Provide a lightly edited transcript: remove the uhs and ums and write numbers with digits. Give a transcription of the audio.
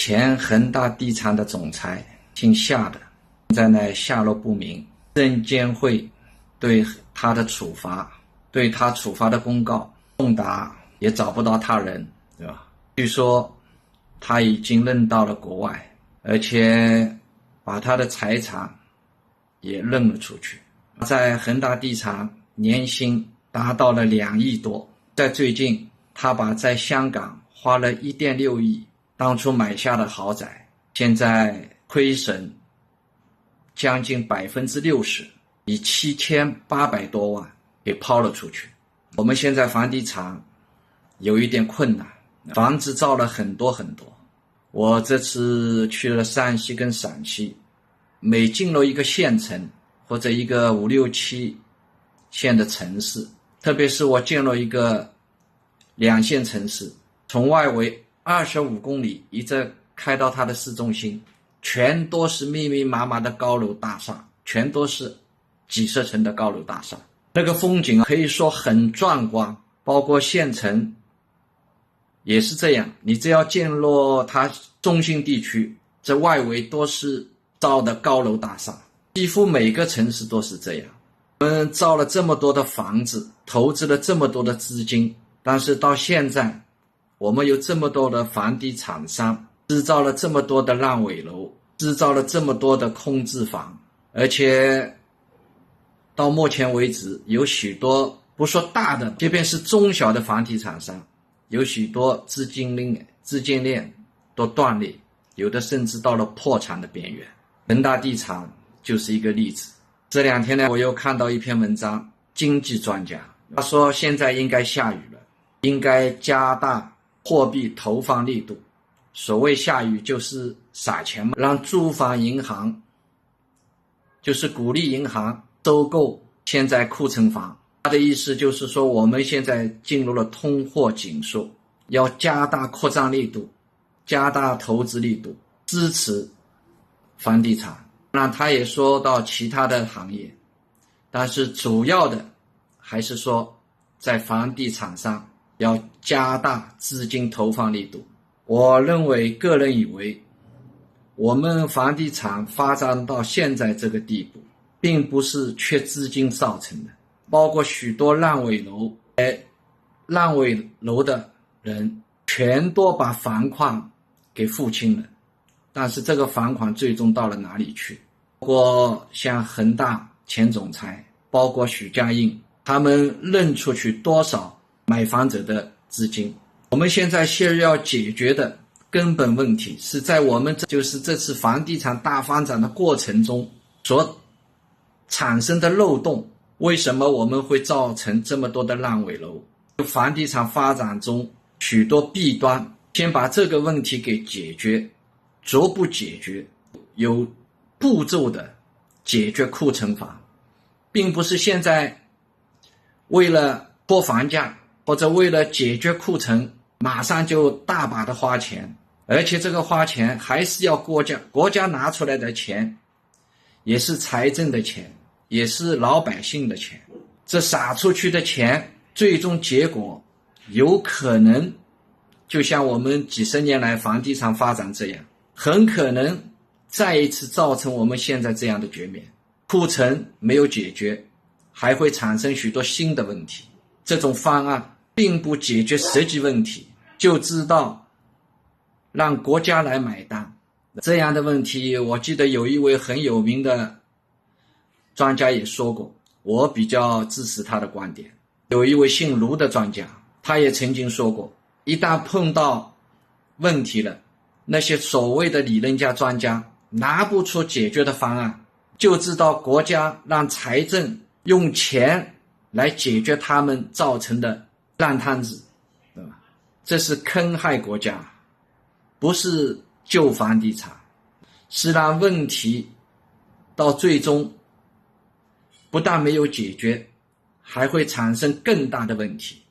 前恒大地产的总裁姓夏的，现在呢下落不明，证监会对他的处罚，对他处罚的公告送达也找不到他人，对吧？据说他已经扔到了国外，而且把他的财产也扔了出去。在恒大地产年薪达到了2亿多，在最近他把在香港花了1.6亿当初买下的豪宅，现在亏损将近60%，以7800多万给抛了出去。我们现在房地产有一点困难，房子造了很多很多。我这次去了山西跟陕西，每进入一个县城或者一个5、6、7线的城市，特别是我进入一个2线城市，从外围25公里一直开到它的市中心，全都是密密麻麻的高楼大厦，全都是几十层的高楼大厦，那个风景可以说很壮观。包括县城也是这样，你只要进入它中心地区，这外围都是造的高楼大厦，几乎每个城市都是这样。我们造了这么多的房子，投资了这么多的资金，但是到现在我们有这么多的房地产商制造了这么多的烂尾楼，制造了这么多的空置房，而且到目前为止有许多不说大的，即便是中小的房地产商，有许多资金链都断裂，有的甚至到了破产的边缘。恒大地产就是一个例子。这2天呢，我又看到一篇文章，经济专家他说现在应该下雨了，应该加大货币投放力度。所谓下雨就是撒钱嘛，让住房银行，就是鼓励银行收购现在库存房。他的意思就是说，我们现在进入了通货紧缩，要加大扩张力度，加大投资力度，支持房地产。那他也说到其他的行业，但是主要的还是说在房地产上要加大资金投放力度。我个人以为我们房地产发展到现在这个地步，并不是缺资金造成的，包括许多烂尾楼的人全都把房款给付清了，但是这个房款最终到了哪里去？包括像恒大前总裁，包括许家印，他们认出去多少买房者的资金。我们现在需要解决的根本问题是在我们就是这次房地产大发展的过程中所产生的漏洞。为什么我们会造成这么多的烂尾楼？房地产发展中许多弊端，先把这个问题给解决，逐步解决，有步骤的解决库存房，并不是现在为了拖房价或者为了解决库存马上就大把的花钱，而且这个花钱还是要国家拿出来的钱，也是财政的钱，也是老百姓的钱。这撒出去的钱最终结果有可能就像我们几十年来房地产发展这样，很可能再一次造成我们现在这样的局面。库存没有解决，还会产生许多新的问题。这种方案并不解决实际问题，就知道让国家来买单。这样的问题，我记得有一位很有名的专家也说过，我比较支持他的观点。有一位姓卢的专家，他也曾经说过，一旦碰到问题了，那些所谓的理论家专家拿不出解决的方案，就知道国家让财政用钱来解决他们造成的烂摊子，对吧？这是坑害国家，不是救房地产，是让问题到最终不但没有解决，还会产生更大的问题。